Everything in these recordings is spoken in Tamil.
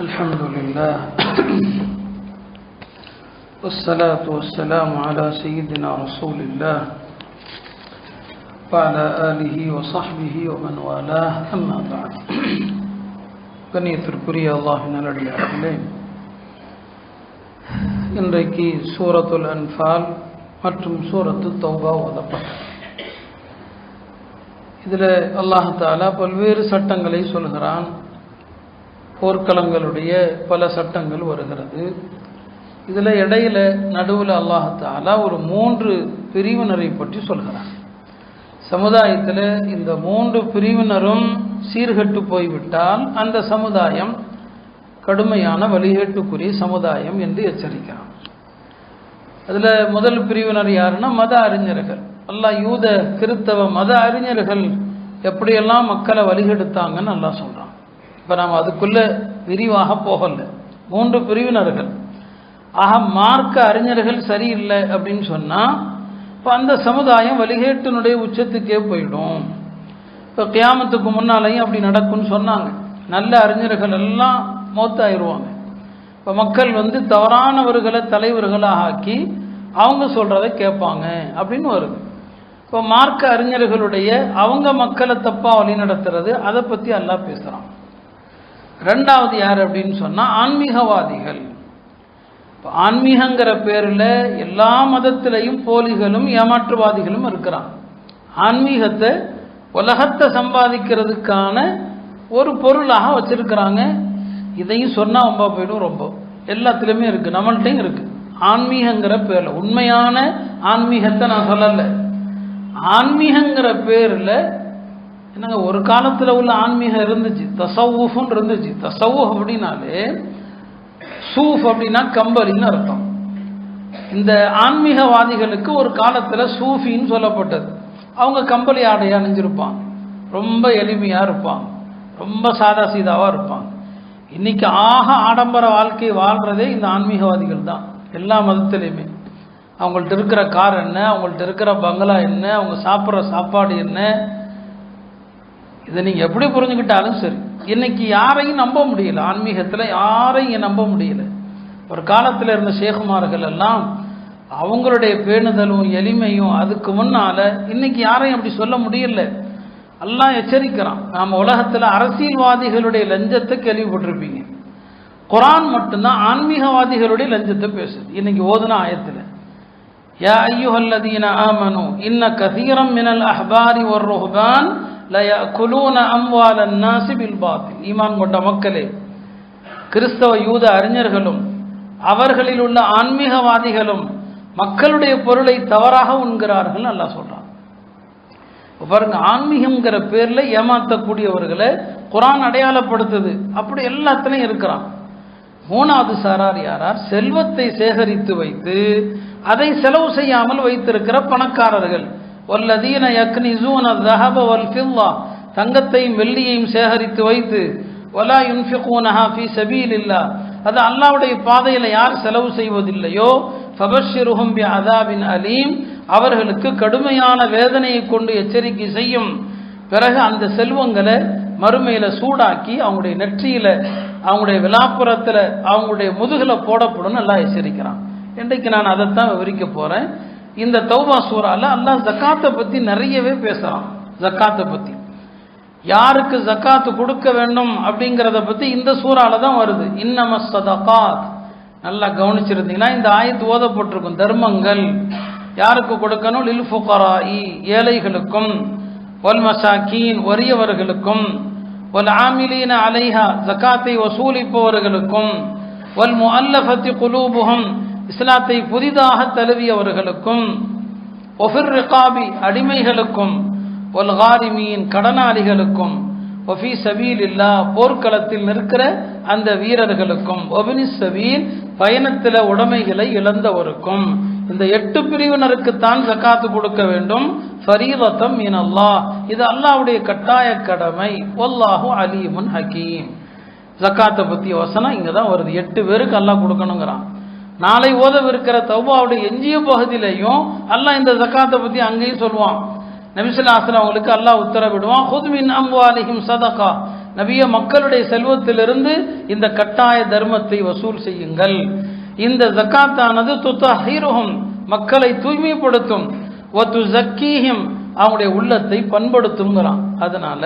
الحمد لله والصلاة والسلام على سيدنا رسول الله وعلى آله وصحبه ومن والاه أما بعد. கண்ணியத்திற்குரிய அல்லாஹ்வின் நல்லடியார்களே, இன்றைக்கு சூரத்துல் அன்ஃபால் மற்றும் சூரத்து தௌபா ஓதப்பட்டது. இதில் அல்லாஹ் தஆலா பல்வேறு சட்டங்களை சொல்கிறான். போர்க்களங்களுடைய பல சட்டங்கள் வருகிறது. இதில் இடையில நடுவில் அல்லாஹ் தஆலா ஒரு 3 பிரிவினரை பற்றி சொல்கிறான். சமுதாயத்தில் இந்த 3 பிரிவினரும் சீர்கெட்டு போய்விட்டால் அந்த சமுதாயம் கடுமையான வழிகேட்டுக்குரிய சமுதாயம் என்று எச்சரிக்கிறான். அதில் முதல் பிரிவினர் யாருன்னா மத அறிஞர்கள். அல்லாஹ் யூத கிறிஸ்தவ மத அறிஞர்கள் எப்படியெல்லாம் மக்களை வழிகெடுத்தாங்கன்னு அல்லாஹ் சொல்கிறான். இப்போ நாம் அதுக்குள்ள விரிவாக போகல. 3 பிரிவினர்கள். ஆக மார்க்க அறிஞர்கள் சரியில்லை அப்படின்னு சொன்னால் இப்போ அந்த சமுதாயம் வழிகேட்டினுடைய உச்சத்துக்கே போயிடும். இப்போ கியாமத்துக்கு முன்னாலேயும் அப்படி நடக்கும்னு சொன்னாங்க. நல்ல அறிஞர்கள் எல்லாம் மௌத்தாயிருவாங்க. இப்போ மக்கள் தவறானவர்களை தலைவர்களாக ஆக்கி அவங்க சொல்கிறத கேட்பாங்க அப்படின்னு வருது. இப்போ மார்க்க அறிஞர்களுடைய அவங்க மக்களை தப்பாக வழி நடத்துறது, அதை பற்றி அல்லாஹ் பேசுகிறான். 2வது யார் அப்படின்னு சொன்னால் ஆன்மீகவாதிகள். இப்போ ஆன்மீகங்கிற பேரில் எல்லா மதத்திலையும் போலிகளும் ஏமாற்றுவாதிகளும் இருக்கிறான். ஆன்மீகத்தை உலகத்தை சம்பாதிக்கிறதுக்கான ஒரு பொருளாக வச்சிருக்கிறாங்க. இதையும் சொன்னால் ரொம்ப போயிடும். ரொம்ப எல்லாத்துலேயுமே இருக்குது, நம்மள்கிட்டையும் இருக்குது. ஆன்மீகங்கிற பேரில் உண்மையான ஆன்மீகத்தை நான் சொல்லலை. ஆன்மீகங்கிற பேரில் என்னங்க, ஒரு காலத்தில் உள்ள ஆன்மீகம் இருந்துச்சு, தசவுஃப்னு இருந்துச்சு. தசவுஃப் அப்படின்னாலே சூஃப் அப்படின்னா கம்பளின்னு அர்த்தம். இந்த ஆன்மீகவாதிகளுக்கு ஒரு காலத்தில் சூஃபின்னு சொல்லப்பட்டது. அவங்க கம்பளி ஆடையை அணிஞ்சிருப்பாங்க, ரொம்ப எளிமையாக இருப்பாங்க, ரொம்ப சாதா சீதாவாக இருப்பாங்க. இன்னைக்கு ஆடம்பர வாழ்க்கையை வாழ்கிறதே இந்த ஆன்மீகவாதிகள் தான். எல்லா மதத்திலையுமே அவங்கள்ட்ட இருக்கிற கார் என்ன, அவங்கள்ட்ட இருக்கிற பங்களா என்ன, அவங்க சாப்பிட்ற சாப்பாடு என்ன, இதை நீங்கள் எப்படி புரிஞ்சுக்கிட்டாலும் சரி. இன்னைக்கு யாரையும் நம்ப முடியல. ஆன்மீகத்தில் யாரையும் நம்ப முடியல. ஒரு காலத்தில் இருந்த ஷேகுமார்கள் எல்லாம் அவங்களுடைய பேணுதலும் எளிமையும் அதுக்கு முன்னால் இன்னைக்கு யாரையும் அப்படி சொல்ல முடியல. எல்லாம் எச்சரிக்கிறான். நாம் உலகத்தில் அரசியல்வாதிகளுடைய லஞ்சத்தை கேள்விப்பட்டிருப்பீங்க. குர்ஆன் மட்டும்தான் ஆன்மீகவாதிகளுடைய லஞ்சத்தை பேசுது. இன்னைக்கு ஓதுன ஆயத்தில் யா அய்யுஹல்லதீன ஆமனு இன்ன கஸீரம் மினல் அஹ்பாரி வர் ருஹ்பான் லயஅகுலூன அம்வாலன் நாஸி பில் பாத்தில். ஈமான் கொண்ட மக்களே, கிறிஸ்தவ யூத அறிஞர்களும் அவர்களில் உள்ள ஆன்மீகவாதிகளும் மக்களுடைய பொருளை தவறாக உண்கிறார்கள் அல்லாஹ் சொல்றான். பாருங்க, ஆன்மீகம்ங்கிற பேர்ல ஏமாற்றக்கூடியவர்களை குர்ஆன் அடையாளப்படுத்துது. அப்படி எல்லாத்துலையும் இருக்கிறான். 3வது சாரார் யாரார்? செல்வத்தை சேகரித்து வைத்து அதை செலவு செய்யாமல் வைத்திருக்கிற பணக்காரர்கள். வல்லதீன யக்னிஸூன ذஹப வல்ஃபில்லா, தங்கத்தையும் வெள்ளியையும் சேகரித்து வைத்து வலா யுன்ஃபிகூனஹா ஃபீ ஸபீலில்லாஹ், அது அல்லாஹ்வுடைய பாதையில் யார் செலவு செய்வதில்லையோ ஃபபஷ்ஷிருஹும் பிஅஸாபின் அலீம், அவர்களுக்கு கடுமையான வேதனையை கொண்டு எச்சரிக்கை செய்யும். பிறகு அந்த செல்வங்களை மறுமையில சூடாக்கி அவங்களுடைய நெற்றியில, அவங்களுடைய விலாப்புறத்தில், அவங்களுடைய முதுகில போடப்படும் அல்லாஹ் எச்சரிக்கிறான். இன்றைக்கு நான் அதைத்தான் விவரிக்க போறேன். இந்த தௌபா சூரால அல்லாஹ் ஜக்காத்தை பத்தி நிறையவே பேசுறான். ஜக்காத்தை பத்தி, யாருக்கு ஜக்காத்து கொடுக்க வேண்டும் அப்படிங்கிறத பத்தி இந்த சூறால தான் வருது. இன்னமஸ் ஸதகாத். நல்லா கவனிச்சிருந்தீங்கன்னா இந்த ஆயத்து ஓதப்பட்டிருக்கும். தர்மங்கள் யாருக்கு கொடுக்கணும்? லில் ஃபுகராஇ, ஏழைகளுக்கும், வல் மசாக்கீன், வறியவர்களுக்கும், வல் ஆமிலீன அலைஹா, ஜக்காத்தை வசூலிப்பவர்களுக்கும், வல் முஅல்லஃபத்தி குலூபுஹும், இஸ்லாத்தை புதிதாக தழுவியவர்களுக்கும், ஒஃபிர் ரிகாபி, அடிமைகளுக்கும், ஒல் காரிமீன், கடனாளிகளுக்கும், ஒஃபி சபீலில்லாஹ், போர்க்களத்தில் நிற்கிற அந்த வீரர்களுக்கும், ஒபினி சபீல், பயணத்தில் உடைமைகளை இழந்தவருக்கும். இந்த 8 பிரிவினருக்குத்தான் ஜக்காத்து கொடுக்க வேண்டும். ஃபரீதத்தம் மினல்லாஹ், இது அல்லாஹ்வுடைய கட்டாய கடமை. வல்லாஹு அலீமுன் ஹக்கீம். ஜக்காத்தை பற்றிய வசனம் இங்கே தான் வருது. 8 பேருக்கு அல்லாஹ் கொடுக்கணுங்கிறான். நாளை ஓதவிருக்கிற தௌபாவுடைய எஞ்சிய பகுதியிலையும் அல்லாஹ் இந்த ஜக்காத்தை பற்றி அங்கேயும் சொல்லுவான். நபி ஸல்லல்லாஹு அலைஹி வஸல்லம் அவங்களுக்கு அல்லாஹ் உத்தரவிடுவான், ஹுத் மின் அம்வாலிஹிம் ஸதகா, நபியே மக்களுடைய செல்வத்திலிருந்து இந்த கட்டாய தர்மத்தை வசூல் செய்யுங்கள். இந்த ஜக்காத்தானது துத்தஹீருஹும் மக்களை தூய்மைப்படுத்தும், வதுஸக்கீஹிம் அவங்களுடைய உள்ளத்தை பண்படுத்துங்கிறான். அதனால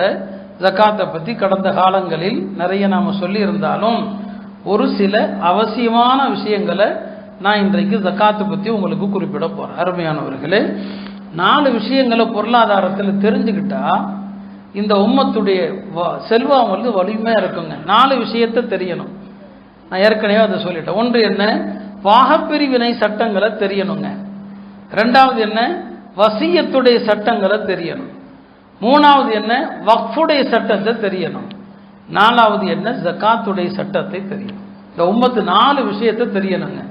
ஜக்காத்தை பற்றி கடந்த காலங்களில் நிறைய நாம் சொல்லி இருந்தாலும் ஒரு சில அவசியமான விஷயங்களை நான் இன்றைக்கு ஜக்காத்தை பற்றி உங்களுக்கு குறிப்பிட போகிறேன். அருமையானவர்களே, 4 விஷயங்களை பொருளாதாரத்தில் தெரிஞ்சுக்கிட்டா இந்த உம்மத்துடைய செல்வம் வந்து வலிமையாக இருக்குங்க. 4 விஷயத்தை தெரியணும். நான் ஏற்கனவே அதை சொல்லிட்டேன். ஒன்று என்ன, பாகப்பிரிவினை சட்டங்களை தெரியணுங்க. 2வது என்ன, வசியத்துடைய சட்டங்களை தெரியணும். 3வது என்ன, வக்ஃபுடைய சட்டத்தை தெரியணும். 4வது என்ன, ஜக்காத்துடைய சட்டத்தை தெரியணும். இந்த உம்மத்து 4 விஷயத்தை தெரியணுங்க.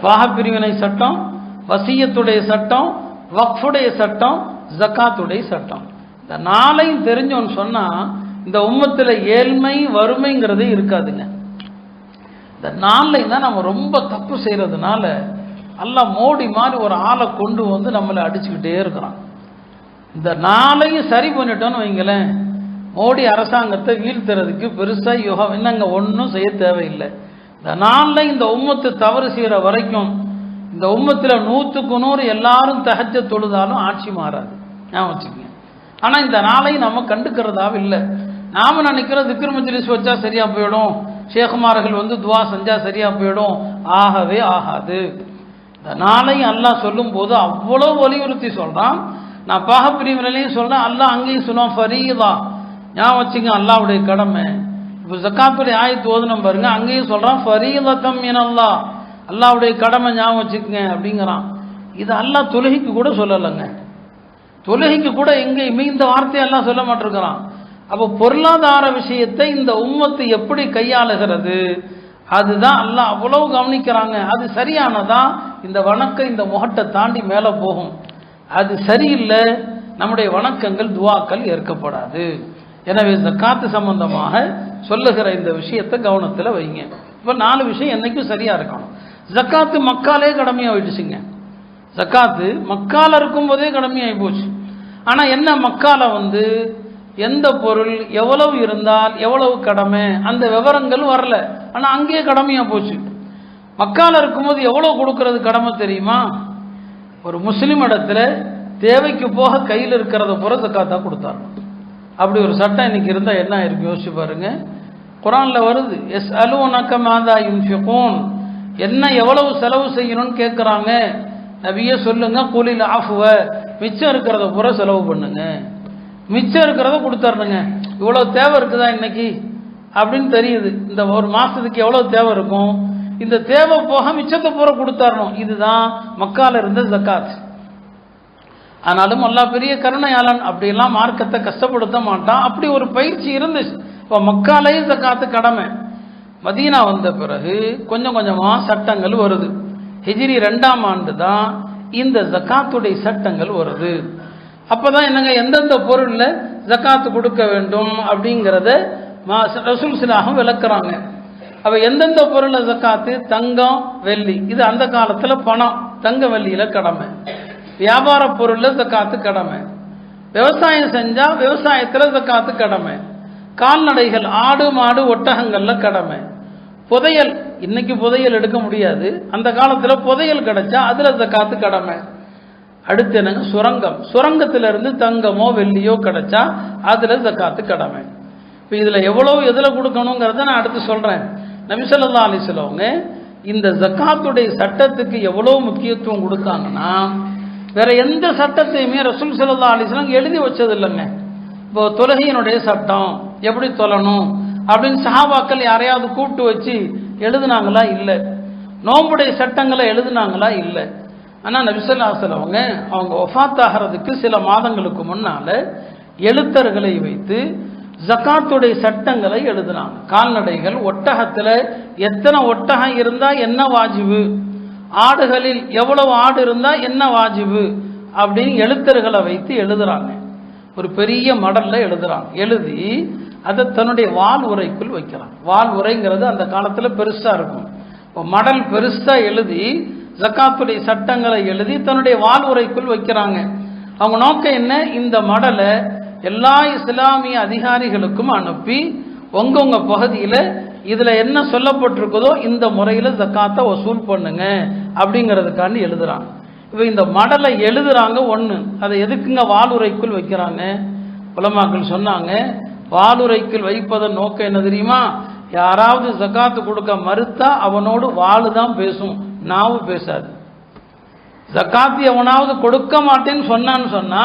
பாகப்பிரிவினை சட்டம், வசியத்துடைய சட்டம், வக்ஃபுடைய சட்டம், ஜக்காத்துடைய சட்டம். இந்த 4ஐயும் தெரிஞ்சோன்னு சொன்னா இந்த உம்மத்தில் ஏழ்மை வறுமைங்கிறதே இருக்காதுங்க. இந்த 4ஐயும் தான் நம்ம ரொம்ப தப்பு செய்யறதுனால அல்லாஹ் மோடி மாதிரி ஒரு ஆளை கொண்டு வந்து நம்மளை அடிச்சுக்கிட்டே இருக்கிறான். இந்த 4ஐயும் சரி பண்ணிட்டோன்னு வைங்களேன், மோடி அரசாங்கத்தை வீழ்த்துறதுக்கு பெருசா யோகம் என்னங்க ஒன்றும் செய்ய தேவையில்லை. இந்த 4ஐயும் இந்த உம்மத்து தவறு செய்கிற வரைக்கும் இந்த உம்மத்தில் 100க்கு 100 எல்லாரும் தஹஜ்ஜத் தொழுதாலும் ஆட்சி மாறாது. ஞாபகம் வச்சுக்கோங்க. ஆனால் இந்த 4ஐயும் நம்ம கண்டுக்கிறதாவே இல்லை. நாம் நினைக்கிறோம் திக்ர் மஜ்லிஸ் வச்சா சரியா போயிடும், ஷேகுமார்கள் வந்து துவா செஞ்சா சரியா போயிடும். ஆகவே ஆகாது. இந்த 4ஐயும் அல்லாஹ் சொல்லும் போது அவ்வளோ வலியுறுத்தி சொல்றான். நான் பாகப்பிரிவினையும் சொல்றேன், அல்லாஹ் அங்கேயும் சொல்லுவான் ஃபரீதா. ஞாபகம் வச்சுங்க, அல்லாஹ்வுடைய கடமை. இப்போ ஜக்காத்துடைய ஆயத்து ஓதுனம் பாருங்க, அங்கேயும் சொல்றான் ஃபரீதத்தம் மினல்லாஹ், அல்லாஹ்வுடைய கடமை ஞாபகம் வச்சுக்கங்க அப்படிங்கிறான். இது அல்லாஹ் தொழுகைக்கு கூட சொல்லலைங்க. தொழுகைக்கு கூட எங்கேயுமே இந்த வார்த்தையை எல்லாம் சொல்ல மாட்டிருக்கிறான். அப்போ பொருளாதார விஷயத்தை இந்த உம்மத்து எப்படி கையாளுகிறது அதுதான் அல்லாஹ் அவ்வளவு கவனிக்கிறாங்க. அது சரியானதா இந்த வணக்கம் இந்த முகட்டை தாண்டி மேலே போகும். அது சரியில்லை, நம்முடைய வணக்கங்கள் துவாக்கள் ஏற்கப்படாது. எனவே ஜக்காத்து சம்பந்தமாக சொல்லுகிற இந்த விஷயத்தை கவனத்தில் வைங்க. இப்போ 4 விஷயம் என்னைக்கும் சரியா இருக்கணும். ஜக்காத்து மக்காலே கடமையாயிடுச்சுங்க. ஜக்காத்து மக்கால இருக்கும் போதே கடமையாகி போச்சு. ஆனால் என்ன, மக்கால வந்து எந்த பொருள் எவ்வளவு இருந்தால் எவ்வளவு கடமை அந்த விவரங்கள் வரல. ஆனால் அங்கேயே கடமையா போச்சு. மக்கால இருக்கும்போது எவ்வளவு கொடுக்கறது கடமை தெரியுமா? ஒரு முஸ்லிம் இடத்துல தேவைக்கு போக கையில் இருக்கிறத பூரா ஜக்காத்தா கொடுத்தாரு. அப்படி ஒரு சட்டம் இன்னைக்கு இருந்தால் என்ன இருக்கு யோசிச்சு பாருங்க. குரான்ல வருது, எஸ் அலுவனக மாதா யுன்ஃபிகூன், என்ன எவ்வளவு செலவு செய்யணும்னு கேட்குறாங்க. நபியே சொல்லுங்க, கூலில் ஆஃபுவ, மிச்சம் இருக்கிறத பூரா செலவு பண்ணுங்க, மிச்சம் இருக்கிறத கொடுத்துறணுங்க. இவ்வளோ தேவை இருக்குதா இன்னைக்கு அப்படின்னு தெரியுது. இந்த ஒரு மாதத்துக்கு எவ்வளோ தேவை இருக்கும், இந்த தேவை போக மிச்சத்தை பூரா கொடுத்துறணும். இதுதான் மக்கால இருந்த ஜக்காத். ஆனாலும் அல்லாஹ் பெரிய கருணையாளன், அப்படியெல்லாம் மார்க்கத்தை கஷ்டப்படுத்த மாட்டான். அப்படி ஒரு பயிற்சி இருந்துச்சு. இப்போ மக்காலேயே ஜக்காத்து கடமை. மதீனா வந்த பிறகு கொஞ்சம் கொஞ்சமாக சட்டங்கள் வருது. ஹிஜ்ரி 2ஆம் ஆண்டு தான் இந்த ஜக்காத்துடைய சட்டங்கள் வருது. அப்போதான் என்னங்க எந்தெந்த பொருளில் ஜக்காத்து கொடுக்க வேண்டும் அப்படிங்கிறத ரசூல் ஸல்லல்லாஹு விளக்குறாங்க. அப்போ எந்தெந்த பொருளில் ஜக்காத்து, தங்கம் வெள்ளி, இது அந்த காலத்தில் பணம் தங்க வெள்ளியில் கடமை. வியாபார பொருளில் ஜக்காத்து கடமை. விவசாயம் செஞ்சால் விவசாயத்தில் ஜக்காத்து கடமை. கால்நடைகள் ஆடு மாடு ஒட்டகங்களில் கடமை. புதையல், இன்னைக்கு புதையல் எடுக்க முடியாது, அந்த காலத்தில் புதையல் கிடைச்சா அதில் ஜக்காத்து கடமை. அடுத்து என்னங்க, சுரங்கம், சுரங்கத்திலிருந்து தங்கமோ வெள்ளியோ கிடைச்சா அதில் ஜக்காத்து கடமை. இப்போ இதில் எவ்வளோ எதில் கொடுக்கணுங்கிறத நான் அடுத்து சொல்கிறேன். நபி ஸல்லல்லாஹு அலைஹி வஸல்லம் இந்த ஜக்காத்துடைய சட்டத்துக்கு எவ்வளோ முக்கியத்துவம் கொடுத்தாங்கன்னா வேற எந்த சட்டத்தையுமே ரசூல் ஸல்லல்லாஹு அலைஹி வஸல்லம் எழுதி வச்சது இல்லைங்க. இப்போ தொழுகையினுடைய சட்டம் எப்படி தொழணும் அப்படின்னு சஹாபாக்கள் யாரையாவது கூப்பிட்டு வச்சு எழுதுனாங்களா? இல்லை. நோம்புடைய சட்டங்களை எழுதுனாங்களா? இல்லை. ஆனால் நபி ஸல்லல்லாஹு அலைஹி வஸல்லம் அவங்க வஃபாத் ஆகிறதுக்கு சில மாதங்களுக்கு முன்னால் எழுத்தர்களை வைத்து ஜக்காத்துடைய சட்டங்களை எழுதுனாங்க. கால்நடைகள், ஒட்டகத்தில் எத்தனை ஒட்டகம் இருந்தால் என்ன வாஜிபு, ஆடுகளில் எவ்வளவு ஆடு இருந்தால் என்ன வாஜிபு அப்படின்னு எழுத்தர்களை வைத்து எழுதுறாங்க. ஒரு பெரிய மடலில் எழுதுறாங்க. எழுதி அதை தன்னுடைய வால் உரைக்குள் வைக்கிறாங்க. வால் உரைங்கிறது அந்த காலத்தில் பெருசாக இருக்கும். இப்போ மடல் பெருசாக எழுதி ஜக்காத்துடைய சட்டங்களை எழுதி தன்னுடைய வால் உரைக்குள் வைக்கிறாங்க. அவங்க நோக்கம் என்ன, இந்த மடலை எல்லா இஸ்லாமிய அதிகாரிகளுக்கும் அனுப்பி உங்க பகுதியில் இதில் என்ன சொல்லப்பட்டிருக்குதோ இந்த முறையில் ஜக்காத்தை வசூல் பண்ணுங்க அப்படிங்கிறதுக்காண்டி எழுதுறாங்க. இப்போ இந்த மடலை எழுதுறாங்க ஒன்று, அதை எதுக்குங்க வாலுரைக்குள் வைக்கிறாங்க? உலமாக்கள் சொன்னாங்க, வாலுரைக்குள் வைப்பதன் நோக்கம் என்ன தெரியுமா? யாராவது ஜக்காத்து கொடுக்க மறுத்தா அவனோடு வாளு தான் பேசும், நாவு பேசாது. ஜக்காத்து எவனாவது கொடுக்க மாட்டேன்னு சொன்னான்னு சொன்னா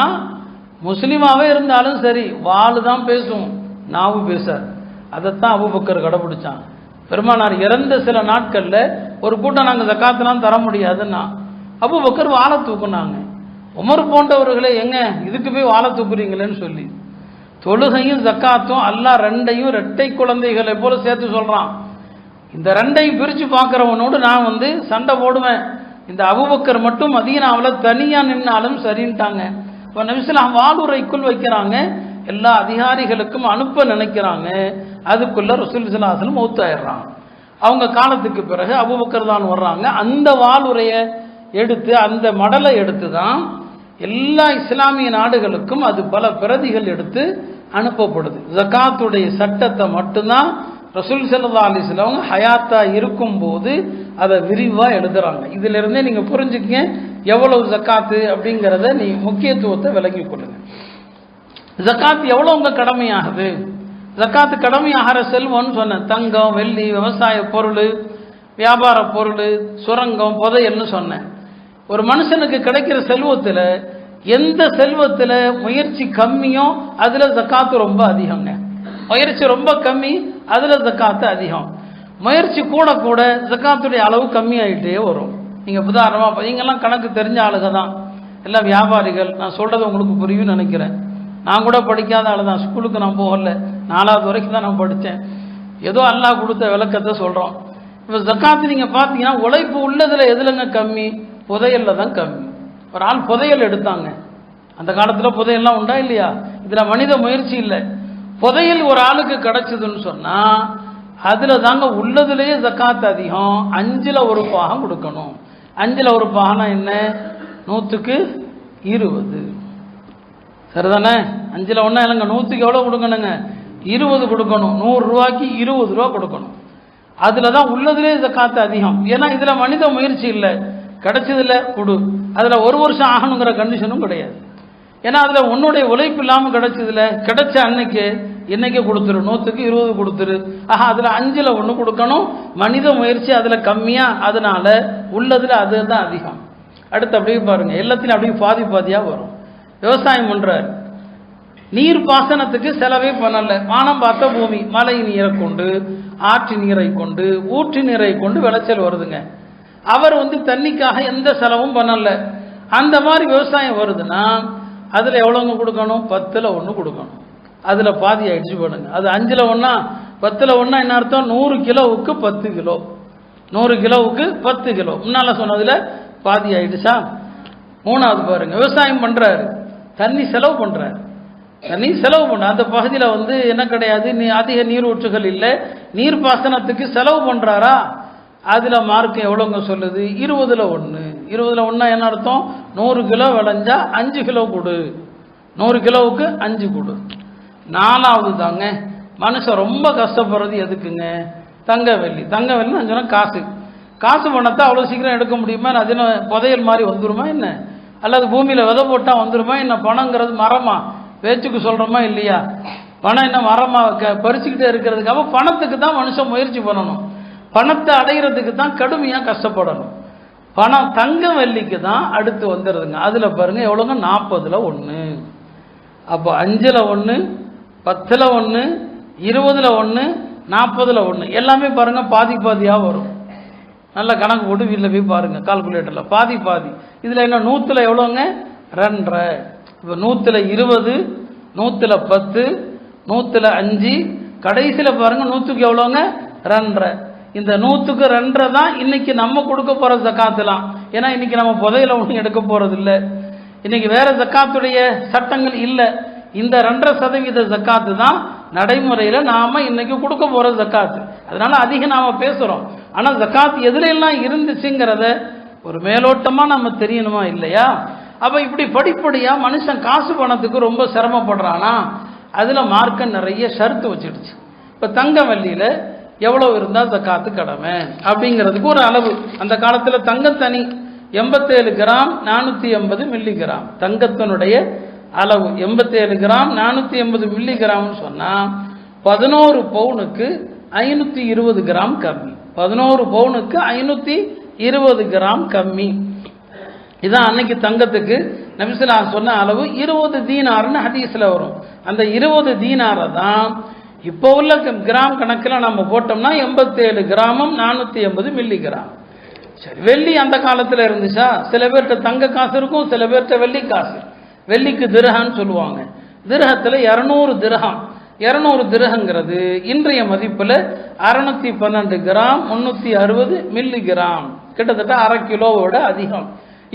முஸ்லிமாவே இருந்தாலும் சரி வாளு தான் பேசும், நாவு பேசாது. அதைத்தான் அபூபக்கர் கடைபிடிச்சான். பெருமானார் இறந்த சில நாட்கள்ல ஒரு கூட்டம் நாங்கள் ஜக்காத்துலாம் தர முடியாதுன்னா அபூபக்கர் வாழை தூக்குனாங்க. உமர் போன்றவர்களே எங்க இதுக்கு போய் வாழை தூக்குறீங்களேன்னு சொல்லி, தொழுகையும் ஜக்காத்தும் அல்லாஹ் ரெண்டையும் இரட்டை குழந்தைகளை போல சேர்த்து சொல்றான். இந்த ரெண்டையும் பிரித்து பார்க்குறவனோடு நான் சண்டை போடுவேன். இந்த அபூபக்கர் மட்டும் மதீனாவில் தனியாக நின்னாலும் சரின்ட்டாங்க. இப்போ நபி ஸல்லல்லாஹு அலைஹி வஸல்லம் வாலுரைக்குள் வைக்கிறாங்க, எல்லா அதிகாரிகளுக்கும் அனுப்ப நினைக்கிறாங்க. அதுக்குள்ள ரசூல் ஸல்லல்லாஹு அலைஹி வஸல்லம் மௌத்தாயிடுறாங்க. அவங்க காலத்துக்கு பிறகு அபூபக்கர் தான் வர்றாங்க. அந்த வாலுரையை எடுத்து அந்த மடலை எடுத்து தான் எல்லா இஸ்லாமிய நாடுகளுக்கும் அது பல பிரதிகள் எடுத்து அனுப்பப்படுது. ஜகாத்துடைய சட்டத்தை மட்டும்தான் ரசூல் ஸல்லல்லாஹு அலைஹி வஸல்லம் ஹயாத்தா இருக்கும்போது அதை விரிவாக எழுதுறாங்க. இதுல இருந்தே நீங்க புரிஞ்சுக்கங்க எவ்வளவு ஜக்காத்து அப்படிங்கிறத நீ முக்கியத்துவத்தை விளங்கி கொள்ளுங்க. ஜக்காத் எவ்வளவு உங்க கடமையாகுது? ஜக்காத்து கடமையாகிற செல்வம்னு சொன்ன தங்கம், வெள்ளி, விவசாய பொருள், வியாபார பொருள், சுரங்கம், புதையல்னு சொன்னேன். ஒரு மனுஷனுக்கு கிடைக்கிற செல்வத்தில் எந்த செல்வத்தில் முயற்சி கம்மியோ அதில் ஜக்காத்து ரொம்ப அதிகங்க. முயற்சி ரொம்ப கம்மி, அதில் ஜக்காத்து அதிகம். முயற்சி கூட கூட ஜக்காத்துடைய அளவு கம்மியாயிட்டே வரும். நீங்கள் உதாரணமாக நீங்கள்லாம் கணக்கு தெரிஞ்ச ஆளுக தான், எல்லாம் வியாபாரிகள். நான் சொல்கிறது உங்களுக்கு புரியும்னு நினைக்கிறேன். நான் கூட படிக்காத ஆள் தான், ஸ்கூலுக்கு நான் போகல, 4வது வரைக்கும் தான் நான் படித்தேன். ஏதோ அல்லாஹ் கொடுத்த விளக்கத்தை சொல்கிறோம். இப்போ ஜக்காத்து நீங்கள் பார்த்தீங்கன்னா உழைப்பு உள்ளதில் எதுலங்க கம்மி? புதையலில் தான் கம்மி. ஒரு ஆள் புதையல் எடுத்தாங்க, அந்த காலத்தில் புதையல்லாம் உண்டா இல்லையா? இதில் மனித முயற்சி இல்லை. புதையல் ஒரு ஆளுக்கு கிடைச்சதுன்னு சொன்னால் அதில் தாங்க உள்ளதுலேயே ஜக்காத்து அதிகம். 5ல் 1 பாகம் கொடுக்கணும். 5ல் 1 பாகம்னா என்ன? 100க்கு 20 சரிதானே? 5ல் 1 இல்லைங்க, 100க்கு எவ்வளோ கொடுக்கணுங்க? 20 கொடுக்கணும். 100 ரூபாய்க்கு 20 ரூபா கொடுக்கணும். அதில் தான் உள்ளதுலேயே ஜக்காத்து அதிகம். ஏன்னா இதில் மனித முயற்சி இல்லை, கிடைச்சதில்ல கொடு. அதில் 1 வருஷம் ஆகணுங்கிற கண்டிஷனும் கிடையாது. ஏன்னா அதில் உன்னுடைய உழைப்பு இல்லாமல் கிடைச்சதில்ல, கிடைச்ச இன்னைக்கே கொடுத்துரு, 100க்கு 20 கொடுத்துரு. அதில் 5ல் 1 கொடுக்கணும். மனித முயற்சி அதில் கம்மியா, அதனால உள்ளதில் அதுதான் அதிகம். அடுத்து அப்படியே பாருங்க, எல்லாத்திலும் அப்படியே பாதி பாதியாக வரும். விவசாயம் பண்றாரு, நீர் பாசனத்துக்கு செலவே பண்ணல. வானம் பார்த்த பூமி, மழை நீரை கொண்டு, ஆற்று நீரை கொண்டு, ஊற்று நீரை கொண்டு விளைச்சல் வருதுங்க. அவர் தண்ணிக்காக எந்த செலவும் பண்ணல. அந்த மாதிரி விவசாயம் வருதுன்னா அதில் எவ்வளோங்க கொடுக்கணும்? 10ல் 1 கொடுக்கணும். அதில் பாதி ஆயிடுச்சு பண்ணுங்க. அது 5ல் 1, 10ல் 1 என்ன அர்த்தம்? 100 கிலோவுக்கு 10 கிலோ, 100 கிலோவுக்கு 10 கிலோ. முன்னால சொன்னதில் பாதி ஆயிடுச்சா? 3வது பாருங்க, விவசாயம் பண்றாரு, தண்ணி செலவு பண்றாரு. தண்ணி செலவு பண்ண அந்த பகுதியில் என்ன கிடையாது, அதிக நீரூற்றுகள் இல்லை, நீர் பாசனத்துக்கு செலவு பண்றாரா? அதில் மார்க்கம் எவ்வளோங்க சொல்லுது? 20ல் 1. 20ல் 1 என்ன அர்த்தம்? 100 கிலோ விளைஞ்சா 5 கிலோ கொடு, 100 கிலோவுக்கு 5 கொடு. 4வது தாங்க, மனுஷன் ரொம்ப கஷ்டப்படுறது எதுக்குங்க? தங்க வெள்ளி. தங்க வெள்ளி நான் சொன்னால் காசு. காசு பணத்தை அவ்வளோ சீக்கிரம் எடுக்க முடியுமா? அது என்ன புதையல் மாதிரி வந்துருமா என்ன? அல்லது பூமியில் விதை போட்டால் வந்துருமா என்ன? பணங்கிறது மரமா? பேச்சுக்கு சொல்கிறோமா இல்லையா? பணம் என்ன மரமா பறிச்சுக்கிட்டே இருக்கிறதுக்கு? அப்போ பணத்துக்கு தான் மனுஷன் முயற்சி பண்ணணும். பணத்தை அடைகிறதுக்கு தான் கடுமையாக கஷ்டப்படணும். பணம் தங்கம் வெள்ளிக்கு தான் அடுத்து வந்துடுதுங்க. அதில் பாருங்க எவ்வளோங்க? 40ல் 1. அப்போ 5ல் 1, 10ல் 1, 20ல் 1, 40ல் 1 எல்லாமே பாருங்க பாதி பாதியாக வரும். நல்ல கணக்கு போட்டு வீட்டில் போய் பாருங்க கால்குலேட்டரில், பாதி பாதி. இதில் என்ன 100ல் எவ்வளோங்க? 2.5. இப்போ 100ல் 20, 100ல் 10, 100ல் 5, கடைசியில் பாருங்க 100க்கு எவ்வளோங்க? 2.5. இந்த 100க்கு 2.5 தான் இன்னைக்கு நம்ம கொடுக்க போகிற ஜக்காத்துலாம். ஏன்னா இன்னைக்கு நம்ம புதையில ஒன்றும் எடுக்க போகிறது இல்லை, இன்னைக்கு வேற ஜக்காத்துடைய சட்டங்கள் இல்லை. இந்த 2.5% ஜக்காத்து தான் நடைமுறையில் நாம இன்னைக்கு கொடுக்க போகிற ஜக்காத்து. அதனால அதிகம் நாம் பேசுகிறோம். ஆனால் ஜக்காத் எதுல எல்லாம் இருந்துச்சுங்கிறத ஒரு மேலோட்டமாக நம்ம தெரியணுமா இல்லையா? அப்போ இப்படி படிப்படியாக மனுஷன் காசு பணத்துக்கு ரொம்ப சிரமப்படுறானா? அதில் மார்க்கம் நிறைய ஷர்த்து வச்சிடுச்சு. இப்போ தங்க வெள்ளியில் எவ்வளோ இருந்தால் ஜக்காத்து கடமை அப்படிங்கிறதுக்கு ஒரு அளவு. அந்த காலத்தில் தங்கம் தனி 87 கிராம் 480 மில்லிகிராம் தங்கத்தினுடைய அளவு 87 கிராம் 480 மில்லிகிராம்னு சொன்னால் 11 பவுனுக்கு 520 கிராம் கம்மி. 11 பவுனுக்கு 520 கிராம் கம்மி. இதான் அன்னைக்கு தங்கத்துக்கு நபிசுல்லா சொன்ன அளவு 20 தீனார்னு ஹதீஸில் வரும். அந்த 20 தீனாரை தான் இப்போ உள்ள கிராம் கணக்கில் நம்ம போட்டோம்னா 87 கிராமும் 480 மில்லிகிராம். சரி, வெள்ளி அந்த காலத்தில் இருந்துச்சா? சில பேர்கிட்ட தங்க காசு இருக்கும், சில பேர்கிட்ட வெள்ளி காசு. வெள்ளிக்கு திரஹான்னு சொல்லுவாங்க. திரஹத்தில் 200 திரஹம். 200 திரஹங்கிறது இன்றைய மதிப்பில் 612 கிராம் 360 மில்லிகிராம், கிட்டத்தட்ட அரை கிலோவோட அதிகம்.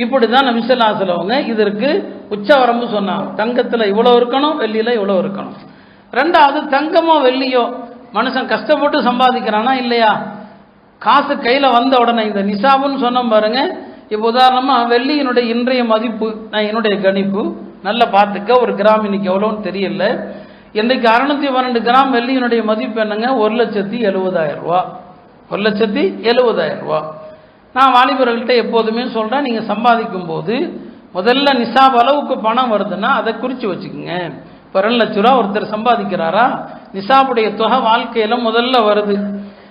இப்படி தான் நபிசல்லா சொல்லுவாங்க இதற்கு உச்சவரம்பு சொன்னாங்க. தங்கத்தில் இவ்வளோ இருக்கணும், வெள்ளியில் இவ்வளோ இருக்கணும். ரெண்டாவது, தங்கமோ வெள்ளியோ மனுஷன் கஷ்டப்பட்டு சம்பாதிக்கிறானா இல்லையா? காசு கையில் வந்த உடனே இந்த நிசாபுன்னு சொன்னோம் பாருங்க. இப்போ உதாரணமாக வெள்ளியினுடைய இன்றைய மதிப்பு, நான் என்னுடைய கணிப்பு நல்லா பார்த்துக்க, ஒரு கிராம் இன்னைக்கு எவ்வளோன்னு தெரியல. இன்றைக்கு 612 கிராம் வெள்ளியினுடைய மதிப்பு என்னங்க? 1,70,000 ரூபா. 1,70,000 ரூபா. நான் வாலிபர்கள்ட்ட எப்போதுமே சொல்கிறேன், நீங்கள் சம்பாதிக்கும் போது முதல்ல நிசாப் அளவுக்கு பணம் வருதுன்னா அதை குறித்து வச்சுக்கோங்க. இப்போ 2 லட்ச ரூபா ஒருத்தர் சம்பாதிக்கிறாரா, நிசாபுடைய தொகை வாழ்க்கையில் முதல்ல வருது.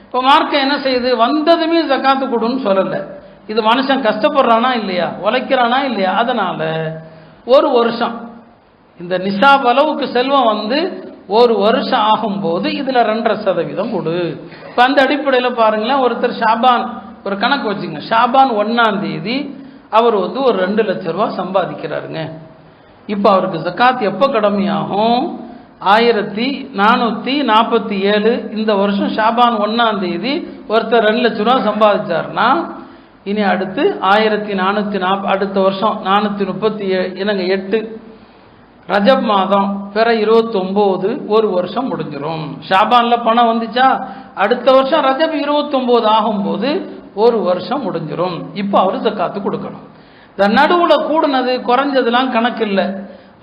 இப்போ மார்க்கம் என்ன செய்யுது? வந்ததுமே ஜக்காத்து கொடுன்னு சொல்லலை. இது மனுஷன் கஷ்டப்படுறானா இல்லையா, உழைக்கிறானா இல்லையா? அதனால் ஒரு வருஷம் இந்த நிசாப் அளவுக்கு செல்வம் வந்து ஒரு வருஷம் ஆகும்போது இதில் 2.5% கொடு. இப்போ அந்த அடிப்படையில் பாருங்களேன், ஒருத்தர் ஷாபான் ஒரு கணக்கு வச்சுங்க, ஷாபான் 1ஆம் தேதி அவர் வந்து ஒரு 2 லட்ச ரூபா சம்பாதிக்கிறாருங்க. இப்போ அவருக்கு ஜக்காத் எப்போ கடமையாகும்? 1447. இந்த வருஷம் ஷாபான் 1ஆம் தேதி ஒருத்தர் 2 லட்ச ரூபா சம்பாதிச்சார்னா இனி அடுத்து 1440, அடுத்த வருஷம் 437 என்னங்க 8 ரஜப் மாதம் பிற 29 ஒரு வருஷம் முடிஞ்சிடும். ஷாபானில் பணம் வந்துச்சா, அடுத்த வருஷம் ரஜப் 29 ஆகும்போது ஒரு வருஷம் முடிஞ்சிடும். இப்போ அவர் ஜக்காத்து கொடுக்கணும். இந்த நடுவில் கூடுனது குறைஞ்சதுலாம் கணக்கு இல்லை.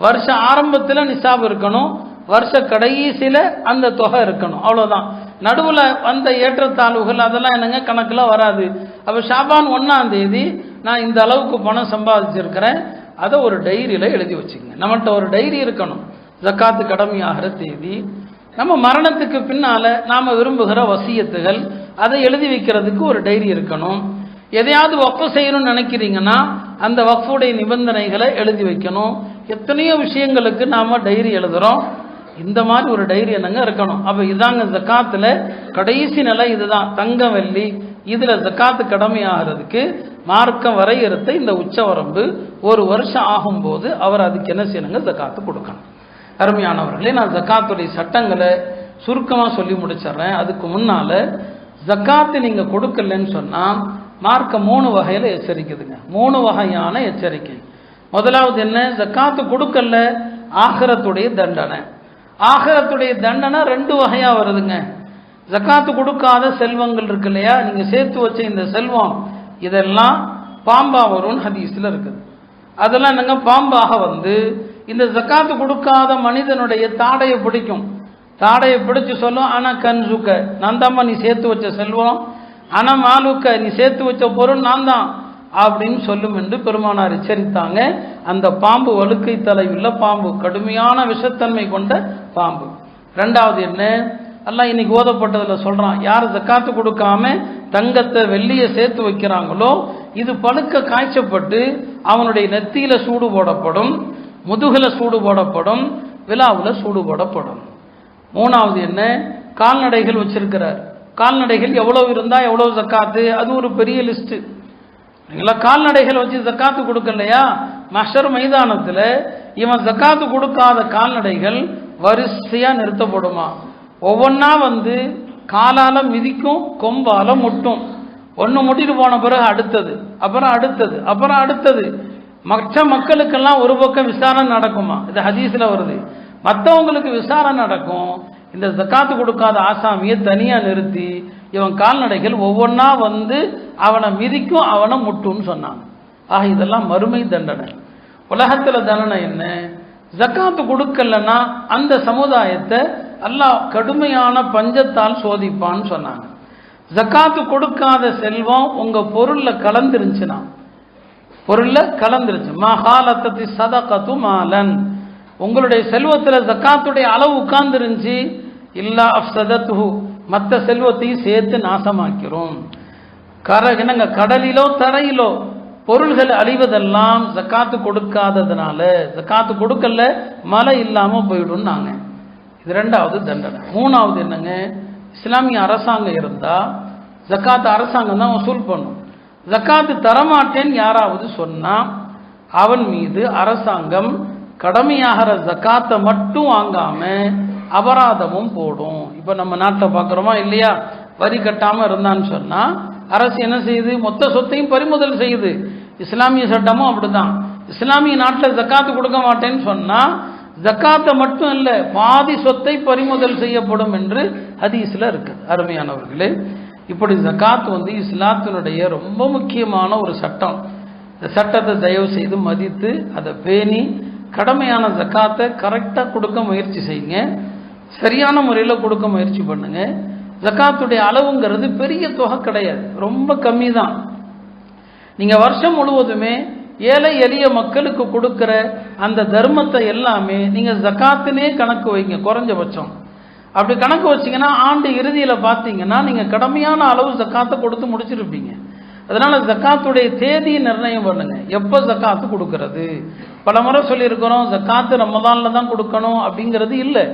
வருஷ ஆரம்பத்தில் நிசாப் இருக்கணும், வருஷ கடைசியில் அந்த தொகை இருக்கணும், அவ்வளோதான். நடுவில் வந்த ஏற்றத்தாழ்வுகள் அதெல்லாம் என்னங்க கணக்கில் வராது. அப்போ ஷாபான் 1ஆம் தேதி நான் இந்த அளவுக்கு பணம் சம்பாதிச்சிருக்கிறேன், அதை ஒரு டைரியில் எழுதி வச்சுக்கங்க. நம்மகிட்ட ஒரு டைரி இருக்கணும். ஜக்காத்து கடமையாகிற தேதி, நம்ம மரணத்துக்கு பின்னால் நாம் விரும்புகிற வசியத்துகள் அதை எழுதி வைக்கிறதுக்கு ஒரு டைரி இருக்கணும். எதையாவது வக்ஃப் செய்யணும்னு நினைக்கிறீங்கன்னா அந்த வக்ஃபுடைய நிபந்தனைகளை எழுதி வைக்கணும். எத்தனையோ விஷயங்களுக்கு நாம் டைரி எழுதுகிறோம். இந்த மாதிரி ஒரு டைரி என்னங்க இருக்கணும். அப்போ இதாங்க ஜக்காத்தில் கடைசி நிலை இதுதான். தங்க வெள்ளி இதில் ஜக்காத்து கடமையாகிறதுக்கு மார்க்கம் வரையறுத்த இந்த உச்சவரம்பு ஒரு வருஷம் ஆகும்போது அவர் அதுக்கு என்ன செய்யணுங்க? ஜக்காத்து கொடுக்கணும். அருமையானவர்களே, நான் ஜக்காத்துடைய சட்டங்களை சுருக்கமாக சொல்லி முடிச்சிட்றேன். அதுக்கு முன்னால் ஜக்காத்து நீங்கள் கொடுக்கலன்னு சொன்னால் மார்க்கம் 3 வகையில் எச்சரிக்குதுங்க. 3 வகையான எச்சரிக்கை. முதலாவது என்ன? ஜக்காத்து கொடுக்கல ஆகிரத்துடைய தண்டனை. ஆகிரத்துடைய தண்டனை 2 வகையாக வருதுங்க. ஜக்காத்து கொடுக்காத செல்வங்கள் இருக்கு இல்லையா, நீங்கள் சேர்த்து வச்ச இந்த செல்வம் இதெல்லாம் பாம்பா வரும்னு ஹதீஸில் இருக்குது. அதெல்லாம் என்னங்க பாம்பாக வந்து இந்த ஜக்காத்து கொடுக்காத மனிதனுடைய தாடையை பிடிக்கும். தாடையை பிடிச்சு சொல்லும், ஆனால் கன்சுக்க நான் தாம்மா நீ சேர்த்து வச்ச செல்வம், ஆனால் மாலுக்க நீ சேர்த்து வச்ச பொருள் நான் தான் அப்படின்னு சொல்லும் என்று பெருமானார் எச்சரித்தாங்க. அந்த பாம்பு வழுக்கை தலையுள்ள பாம்பு, கடுமையான விஷத்தன்மை கொண்ட பாம்பு. 2வது என்ன? அல்லாஹ் இன்னைக்கு ஓதப்பட்டதில் சொல்கிறான், யார் ஜக்காத்து கொடுக்காம தங்கத்தை வெள்ளியை சேர்த்து வைக்கிறாங்களோ இது பழுக்க காய்ச்சப்பட்டு அவனுடைய நெத்தியில் சூடு போடப்படும், முதுகில் சூடு போடப்படும், விழாவில் சூடு போடப்படும். 3வது என்ன? கால்நடைகள் வச்சிருக்கிறார். கால்நடைகள் எவ்வளோ இருந்தால் எவ்வளோ ஜக்காத்து, அது ஒரு பெரிய லிஸ்ட்டு. நீங்களா கால்நடைகள் வச்சு ஜக்காத்து கொடுக்கலையா, மஹ்ஷர் மைதானத்தில் இவன் ஜக்காத்து கொடுக்காத கால்நடைகள் வரிசையாக நிறுத்தப்படுமா. ஒவ்வொன்றா வந்து காலால் மிதிக்கும், கொம்பால் முட்டும். ஒன்று முட்டிட்டு போன பிறகு அடுத்தது, அப்புறம் அடுத்தது, அப்புறம் அடுத்தது. மற்ற மக்களுக்கெல்லாம் ஒரு பக்கம் விசாரணை நடக்குமா, இது ஹதீஸில் வருது. மற்றவங்களுக்கு விசாரணை நடக்கும். இந்த ஜக்காத்து கொடுக்காத ஆசாமியை தனியாக நிறுத்தி இவன் கால்நடைகள் ஒவ்வொன்றா வந்து அவனை மிதிக்கும், அவனை முட்டுன்னு சொன்னாங்க. ஆக இதெல்லாம் மறுமை தண்டனை. உலகத்தில் தண்டனை என்ன? ஜக்காத்து கொடுக்கலன்னா அந்த சமுதாயத்தை அல்லாஹ் கடுமையான பஞ்சத்தால் சோதிப்பான்னு சொன்னாங்க. ஜக்காத்து கொடுக்காத செல்வம் உங்க பொருள்ல கலந்துருந்துச்சுன்னா, பொருள்ல கலந்துருச்சு, மகாலத்தத்தி சதகத்து மாலன், உங்களுடைய செல்வத்துல ஜக்காத்துடைய அளவு உட்கார்ந்து இருந்துச்சு, இல்லா அஃப்ஸதத்துஹு, மற்ற செல்வத்தையும் சேர்த்து நாசமாக்கிறோம். என்னங்க, கடலிலோ தரையிலோ பொருள்கள் அழிவதெல்லாம் ஜக்காத்து கொடுக்காததுனால, ஜக்காத்து கொடுக்கல மழை இல்லாம போயிடும் நாங்க. இது ரெண்டாவது தண்டனை. மூணாவது என்னங்க, இஸ்லாமிய அரசாங்கம் இருந்தா ஜக்காத்து அரசாங்கம் தான் வசூல் பண்ணும். ஜக்காத்து தரமாட்டேன்னு யாராவது சொன்னா அவன் மீது அரசாங்கம் கடமையாகிற ஜக்காத்தை மட்டும் வாங்காம அபராதமும் போடும். இப்ப நம்ம நாட்டில் பார்க்குறோமா இல்லையா, வரி கட்டாம இருந்தான்னு சொன்னா அரசு என்ன செய்யுது, மொத்த சொத்தையும் பறிமுதல் செய்யுது. இஸ்லாமிய சட்டமும் அப்படிதான். இஸ்லாமிய நாட்டில் ஜக்காத்து கொடுக்க மாட்டேன்னு சொன்னா ஜக்காத்தை மட்டும் இல்லை, பாதி சொத்தை பறிமுதல் செய்யப்படும் என்று ஹதீஸ்ல இருக்குது. அருமையானவர்களே, இப்படி ஜக்காத் இஸ்லாத்தினுடைய ரொம்ப முக்கியமான ஒரு சட்டம். இந்த சட்டத்தை தயவு செய்து மதித்து அதை பேணி கடமையான ஜக்காத்தை கரெக்டாக கொடுக்க முயற்சி செய்யுங்க. சரியான முறையில் கொடுக்க முயற்சி பண்ணுங்க. ஜக்காத்துடைய அளவுங்கிறது பெரிய தொகை கிடையாது, ரொம்ப கம்மி தான். நீங்கள் வருஷம் முழுவதுமே ஏழை எளிய மக்களுக்கு கொடுக்குற அந்த தர்மத்தை எல்லாமே நீங்கள் ஜக்காத்துனே கணக்கு வைங்க. குறைஞ்சபட்சம் அப்படி கணக்கு வச்சிங்கன்னா ஆண்டு இறுதியில் பார்த்தீங்கன்னா நீங்கள் கடமையான அளவு ஜக்காத்தை கொடுத்து முடிச்சிருப்பீங்க. அதனால் ஜக்காத்துடைய தேதி நிர்ணயம் பண்ணுங்க, எப்போ ஜக்காத்து கொடுக்கறது. பல முறை சொல்லியிருக்கிறோம், ஜக்காத்து ரமதானில் தான் கொடுக்கணும் அப்படிங்கிறது இல்லை.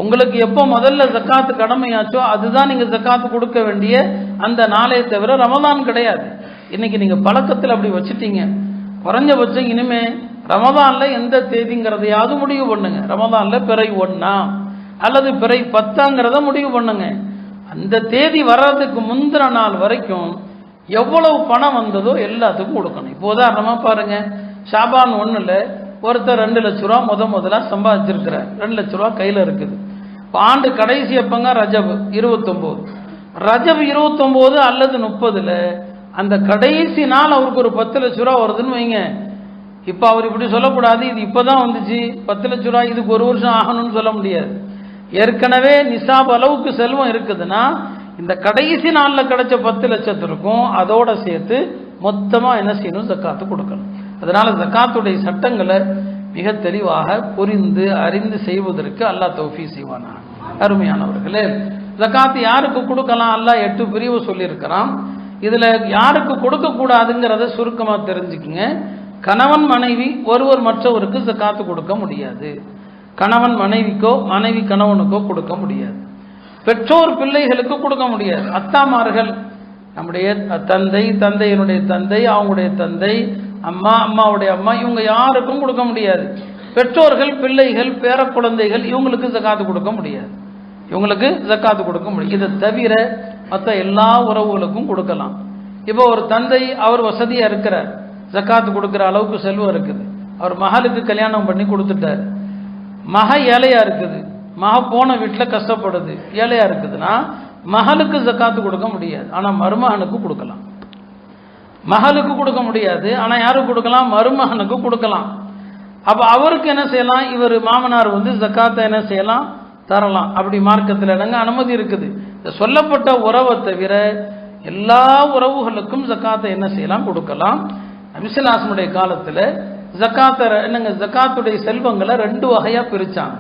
உங்களுக்கு எப்போ முதல்ல ஜக்காத்து கடமையாச்சோ அதுதான் நீங்கள் ஜக்காத்து கொடுக்க வேண்டிய அந்த நாளே தவிர ரமதான் கிடையாது. இன்னைக்கு நீங்கள் பழக்கத்தில் அப்படி வச்சுட்டீங்க. குறைஞ்சபட்சம் இனிமே ரமதானில் எந்த தேதிங்கிறதையாவது முடிவு பண்ணுங்க. ரமதானில் பிறை 1 அல்லது பிறை 10 முடிவு பண்ணுங்க. அந்த தேதி வர்றதுக்கு முந்தின நாள் வரைக்கும் எவ்வளவு பணம் வந்ததோ எல்லாத்துக்கும் கொடுக்கணும். இப்போ உதாரணமாக பாருங்க, ஷாபான் 1ல் ஒருத்தர் 2 லட்ச ரூபா முதலாக சம்பாதிச்சிருக்கிறார். 2 லட்ச ரூபா கையில் இருக்குது. இப்போ ஆண்டு கடைசி எப்பங்க, ரஜப் 29. ரஜப் 29 அல்லது 30ல் அந்த கடைசி நாள் அவருக்கு ஒரு 10 லட்ச ரூபா வருதுன்னு வைங்க. இப்போ அவர் இப்படி சொல்லக்கூடாது, இது இப்போதான் வந்துச்சு 10 லட்ச ரூபா, இதுக்கு 1 வருஷம் ஆகணும்னு சொல்ல முடியாது. ஏற்கனவே நிசாப் அளவுக்கு செல்வம் இருக்குதுன்னா இந்த கடைசி நாளில் கிடைச்ச 10 லட்சத்திற்கும் அதோட சேர்த்து மொத்தமாக என்ன செய்யணும், ஜக்காத்து கொடுக்கணும். அதனால ஜக்காத்துடைய சட்டங்களை மிக தெளிவாக புரிந்து அறிந்து செய்வதற்கு அல்லாஹ் தௌஃபீக் செய்வானா. அருமையானவர்களே, ஜக்காத்து யாருக்கு கொடுக்கலாம், அல்லாஹ் 8 பிரிவு சொல்லியிருக்கிறான். இதுல யாருக்கு கொடுக்க கூடாதுங்கிறத சுருக்கமா தெரிஞ்சுக்குங்க. கணவன் மனைவி ஒருவர் மற்றவருக்கு ஜக்காத்து கொடுக்க முடியாது. கணவன் மனைவிக்கோ மனைவி கணவனுக்கோ கொடுக்க முடியாது. பெற்றோர் பிள்ளைகளுக்கு கொடுக்க முடியாது. அத்தாமார்கள், நம்முடைய தந்தை, தந்தையினுடைய தந்தை, அவங்களுடைய தந்தை, அம்மா, அம்மாவுடைய அம்மா, இவங்க யாருக்கும் கொடுக்க முடியாது. பெற்றோர்கள், பிள்ளைகள், பேர குழந்தைகள், இவங்களுக்கு ஜக்காத்து கொடுக்க முடியாது. இவங்களுக்கு ஜக்காத்து கொடுக்க முடியும். இதை தவிர மற்ற எல்லா உறவுகளுக்கும் கொடுக்கலாம். இப்போ ஒரு தந்தை, அவர் வசதியா இருக்கிறார், ஜக்காத்து கொடுக்குற அளவுக்கு செல்வம் இருக்குது, அவர் மகளுக்கு கல்யாணம் பண்ணி கொடுத்துட்டார். மக ஏழையா இருக்குது, மக போன வீட்டில் கஷ்டப்படுது, ஏழையா இருக்குதுன்னா மகளுக்கு ஜக்காத்து கொடுக்க முடியாது, ஆனால் மருமகனுக்கு கொடுக்கலாம். மகளுக்கு கொடுக்க முடியாது, ஆனால் யாருக்கு கொடுக்கலாம், மருமகனுக்கு கொடுக்கலாம். அப்போ அவருக்கு என்ன செய்யலாம், இவர் மாமனார் ஜக்காத்தை என்ன செய்யலாம், தரலாம். அப்படி மார்க்கத்தில் இடங்க அனுமதி இருக்குது. சொல்லப்பட்ட உறவை தவிர எல்லா உறவுகளுக்கும் ஜக்காத்தை என்ன செய்யலாம், கொடுக்கலாம். நபிசுல்லாஹுடைய காலத்தில் ஜக்காத்தை என்னங்க, ஜக்காத்துடைய செல்வங்களை 2 வகையா பிரிச்சாங்க.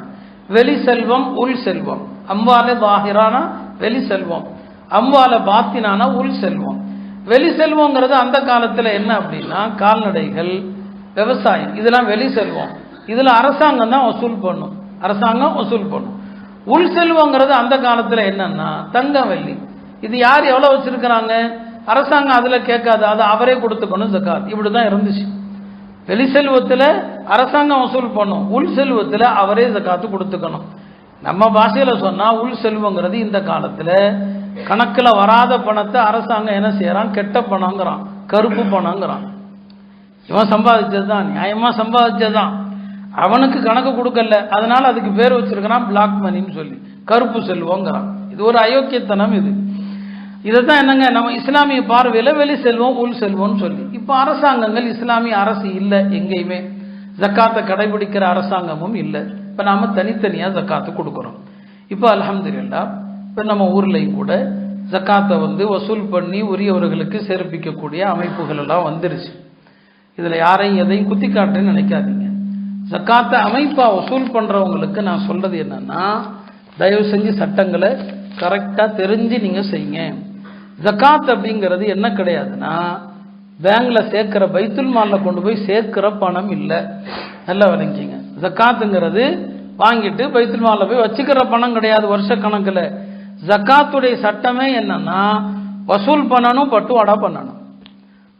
வெளி செல்வம், உள் செல்வம். அம்வால தாஹிரான வெளி செல்வம், அம்வால பாத்தினான உள் செல்வம். வெளி செல்வங்கிறது அந்த காலத்தில் என்ன அப்படின்னா கால்நடைகள், விவசாயம், இதெல்லாம் வெளி செல்வம். இதுல அரசாங்கம் தான் வசூல் பண்ணும், அரசாங்கம் வசூல் பண்ணும். உள் செல்வங்கிறது அந்த காலத்தில் என்னன்னா தங்கம், வெள்ளி. இது யார் எவ்வளவு வச்சிருக்கிறாங்க, அரசாங்கம் அதுல கேட்காது, அதை அவரே கொடுத்துக்கணும் ஜக்காத். இப்படிதான் இருந்துச்சு. வெளி செல்வத்தில் அரசாங்கம் வசூல் பண்ணும், உள் செல்வத்தில் அவரே ஜக்காத்து கொடுத்துக்கணும். நம்ம பாஷையில சொன்னா உள் செல்வங்கிறது இந்த காலத்தில் கணக்கில் வராத பணத்தை அரசாங்கம் என்ன செய்யறான், கெட்ட பணங்கிறான், கருப்பு பணங்கிறான். இவன் சம்பாதிச்சதுதான், நியாயமா சம்பாதிச்சதுதான், அவனுக்கு கணக்கு கொடுக்கல, அதனால அதுக்கு பேர் வச்சிருக்கிறான் பிளாக் மணின்னு சொல்லி, கருப்பு செல்வங்கிறான். இது ஒரு அயோக்கியத்தனம். இதைத்தான் என்னங்க நம்ம இஸ்லாமிய பார்வையில் வெளி செல்வம், உள் செல்வம்னு சொல்லி. இப்போ அரசாங்கங்கள், இஸ்லாமிய அரசு இல்லை எங்கேயுமே, ஜக்காத்தை கடைபிடிக்கிற அரசாங்கமும் இல்லை. இப்போ நாம தனித்தனியாக ஜக்காத்து கொடுக்குறோம். இப்போ அல்ஹம்துலில்லாஹ் இப்போ நம்ம ஊர்லேயும் கூட ஜக்காத்தை வசூல் பண்ணி உரியவர்களுக்கு சேர்ப்பிக்கக்கூடிய அமைப்புகள் எல்லாம் வந்துருச்சு. இதில் யாரையும் எதையும் குத்தி காட்டுன்னு நினைக்காதீங்க. ஜக்காத்தை அமைப்பாக வசூல் பண்ணுறவங்களுக்கு நான் சொல்கிறது என்னன்னா, தயவு செஞ்சு சட்டங்களை கரெக்டாக தெரிஞ்சு நீங்கள் செய்யுங்க. ஜக்காத் அப்படிங்கிறது என்ன கிடையாதுன்னா, பேங்க்ல சேர்க்கிற பைத்துல் மாலில் கொண்டு போய் சேர்க்கிற பணம் இல்லை. நல்லா விளங்கிங்க. ஜக்காத்துங்கிறது வாங்கிட்டு பைத்துல் மாலில் போய் வச்சுக்கிற பணம் கிடையாது. வருஷ கணக்கில் ஜக்காத்துடைய சட்டமே என்னன்னா, வசூல் பண்ணணும், பட்டுவாடா பண்ணணும்.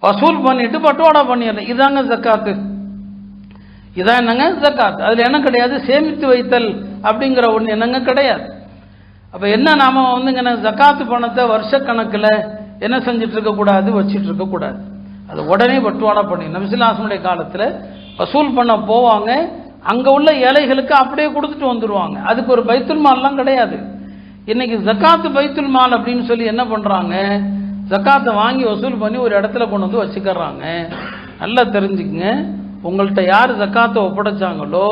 வசூல் பண்ணிட்டு பட்டுவாடா பண்ணிடணும். இதாங்க ஜக்காத்து. இதான் என்னங்க ஜக்காத். அதுல என்ன கிடையாது, சேமித்து வைத்தல் அப்படிங்கிற ஒன்று என்னங்க கிடையாது. அப்ப என்ன நாம ஜக்காத்து பணத்தை வருஷ கணக்கில் என்ன செஞ்சுட்டு இருக்க கூடாது, வச்சுட்டு இருக்க கூடாது. அது உடனே பட்டுவாடா பண்ணி நபி ஸல்லல்லாஹு அலைஹி வஸல்லம் காலத்துல வசூல் பண்ண போவாங்க, அங்க உள்ள ஏழைகளுக்கு அப்படியே கொடுத்துட்டு வந்துருவாங்க. அதுக்கு ஒரு பைத்துல் மால்லாம் கிடையாது. இன்னைக்கு ஜக்காத்து பைத்துல் மால் அப்படின்னு சொல்லி என்ன பண்றாங்க, ஜக்காத்தை வாங்கி வசூல் பண்ணி ஒரு இடத்துல கொண்டு வந்து வச்சுக்கிறாங்க. நல்லா தெரிஞ்சுக்குங்க, உங்கள்கிட்ட யார் ஜக்காத்தை ஒப்படைச்சாங்களோ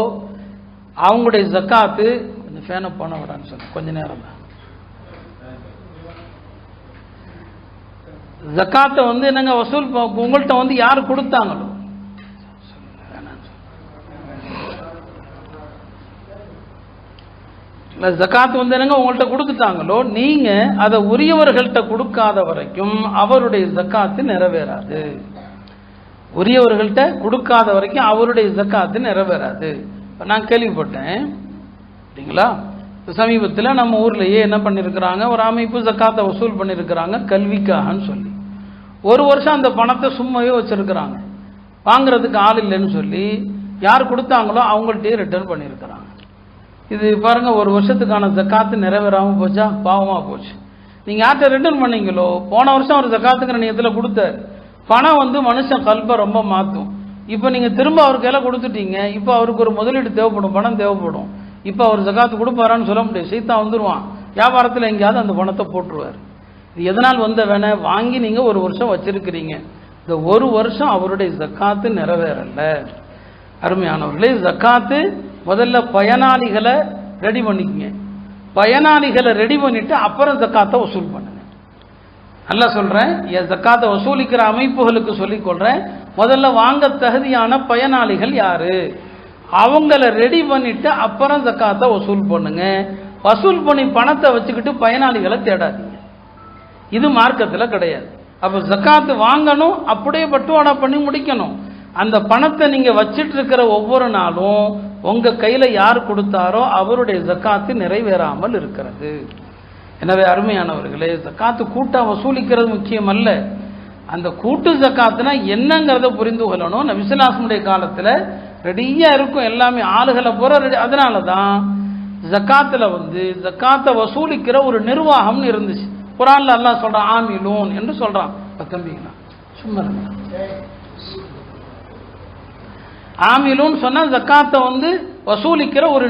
அவங்களுடைய ஜக்காத்து, கொஞ்சம் ஃபேனை பண்ண விடான்னு சொல்ல கொஞ்ச நேரம் தான். ஜக்காத்தை என்னங்க வசூல் உங்கள்கிட்ட யார் கொடுத்தாங்களோ, ஜக்காத்து என்னங்க உங்கள்கிட்ட கொடுத்துட்டாங்களோ, நீங்க அதை உரியவர்கள்ட்ட கொடுக்காத வரைக்கும் அவருடைய ஜக்காத்து நிறைவேறாது. உரியவர்கள்ட்ட கொடுக்காத வரைக்கும் அவருடைய ஜக்காத்து நிறைவேறாது. நான் கேள்விப்பட்டேன் சரிங்களா, சமீபத்தில் நம்ம ஊர்லயே என்ன பண்ணிருக்கிறாங்க, ஒரு அமைப்பு ஜக்காத்தை வசூல் பண்ணிருக்கிறாங்க கல்விக்காகன்னு சொல்லி. ஒரு வருஷம் அந்த பணத்தை சும்மாவே வச்சிருக்கிறாங்க. வாங்குறதுக்கு ஆள் இல்லைன்னு சொல்லி யார் கொடுத்தாங்களோ அவங்கள்ட்டயே ரிட்டர்ன் பண்ணியிருக்கிறாங்க. இது பாருங்க, ஒரு வருஷத்துக்கான ஜக்காத்து நிறைவேறாமல் போச்சா, பாவமாக போச்சு. நீங்கள் யார்கிட்ட ரிட்டர்ன் பண்ணீங்களோ, போன வருஷம் அவர் ஜக்காத்துங்கிற நியத்தில் கொடுத்தாரு. பணம் மனுஷன் கல்பை ரொம்ப மாற்றும். இப்போ நீங்கள் திரும்ப அவர் கையில் கொடுத்துட்டீங்க. இப்போ அவருக்கு ஒரு முதலீடு தேவைப்படும், பணம் தேவைப்படும். இப்போ அவர் ஜக்காத்து கொடுப்பாரான்னு சொல்ல முடியாது. சைத்தான் வந்துடுவான், வியாபாரத்தில் எங்கேயாவது அந்த பணத்தை போட்டுருவார். இது எதனால் வேணா, வாங்கி நீங்கள் ஒரு வருஷம் வச்சிருக்கிறீங்க, இந்த ஒரு வருஷம் அவருடைய ஜக்காத்து நிறைவேறல. அருமையானவர்களே, ஜக்காத்து முதல்ல பயனாளிகளை ரெடி பண்ணிக்கங்க. பயனாளிகளை ரெடி பண்ணிட்டு அப்புறம் ஜக்காத்தை வசூல் பண்ணுங்க. நல்லா சொல்றேன், ஜக்காத்தை வசூலிக்கிற அமைப்புகளுக்கு சொல்லிக் கொள்றேன். முதல்ல வாங்க தகுதியான பயனாளிகள் யாரு, அவங்கள ரெடி பண்ணிட்டு அப்புறம் ஜக்காத்தை வசூல் பண்ணுங்க. வசூல் பண்ணி பணத்தை வச்சுக்கிட்டு பயனாளிகளை தேடாதீங்க. இது மார்க்கத்தில் கிடையாது. அப்ப ஜக்காத்து வாங்கணும், அப்படியே பட்டுவாடா பண்ணி முடிக்கணும். அந்த பணத்தை நீங்க வச்சிட்டு இருக்கிற ஒவ்வொரு நாளும் உங்க கையில யார் கொடுத்தாரோ அவருடைய ஜக்காத்து நிறைவேறாமல் இருக்கிறது. எனவே அருமையானவர்களே, ஜக்காத்து கூட்டா வசூலிக்கிறது முக்கியம் அல்ல. அந்த கூட்டு ஜக்காத்துனா என்னங்கிறத புரிந்து கொள்ளணும். நபி ஸல்லல்லாஹு அலைஹி வஸல்லம் காலத்துல ரெடியா இருக்கும் எல்லாமே, ஆளுகளை போற ரெடி. அதனாலதான் ஜக்காத்துல ஜக்காத்தை வசூலிக்கிற ஒரு நிர்வாகம் இருந்துச்சு. குர்ஆன்ல அல்லாஹ் சொல்றான் ஆமிலூன் என்று சொல்றான். தம்பிங்களா சும்மா ஆமிலூன் சொன்னா ஜக்காத்தை வசூலிக்கிற ஒரு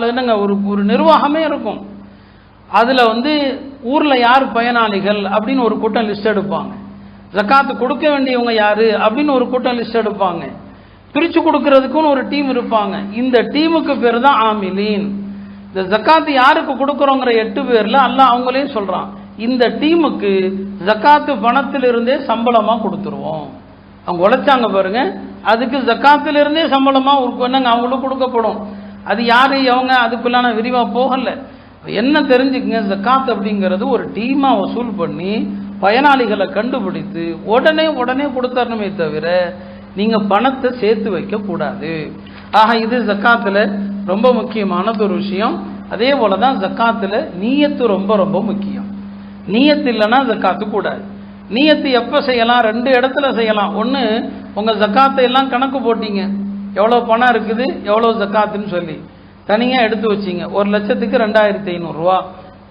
என்னங்க ஒரு நிர்வாகமே இருக்கும். அதுல ஊர்ல யார் பயனாளிகள் அப்படின்னு ஒரு கூட்டம் லிஸ்ட் எடுப்பாங்க. ஜக்காத்து கொடுக்க வேண்டியவங்க யாரு அப்படின்னு ஒரு கூட்டம் லிஸ்ட் எடுப்பாங்க. பிரிச்சு கொடுக்கறதுக்குன்னு ஒரு டீம் இருப்பாங்க. இந்த டீமுக்கு பேர் தான் ஆமிலீன். இந்த ஜக்காத்து யாருக்கு கொடுக்கறோங்கிற 8 பேர்ல அல்லாஹ் அவங்களே சொல்றான், இந்த டீமுக்கு ஜக்காத்து பணத்திலிருந்தே சம்பளமா கொடுத்துருவோம். அவங்க உழைச்சாங்க பாருங்க, அதுக்கு ஜக்காத்திலிருந்தே சம்பளமா என்னங்க அவங்களுக்கு கொடுக்கப்படும். அது யாரு அவங்க அதுக்குள்ளான விரிவா போகல. என்ன தெரிஞ்சுக்கங்க, ஜக்காத் அப்படிங்கிறது ஒரு டீமா வசூல் பண்ணி பயனாளிகளை கண்டுபிடித்து உடனே கொடுத்தரணுமே தவிர நீங்க பணத்தை சேர்த்து வைக்க கூடாது. ஆக இது ஜக்காத்துல ரொம்ப முக்கியமானது ஒரு விஷயம். அதே போலதான் ஜக்காத்துல நீயத்து ரொம்ப ரொம்ப முக்கியம். நீயத்து இல்லைன்னா ஜக்காத்து கூடாது. நீயத்து எப்ப செய்யலாம், 2 இடத்துல செய்யலாம். ஒன்று, உங்க ஜக்காத்தை எல்லாம் கணக்கு போட்டீங்க, எவ்வளோ பணம் இருக்குது எவ்வளோ ஜக்காத்துன்னு சொல்லி தனியா எடுத்து வச்சிங்க. 1 லட்சத்துக்கு 2500 ரூபா,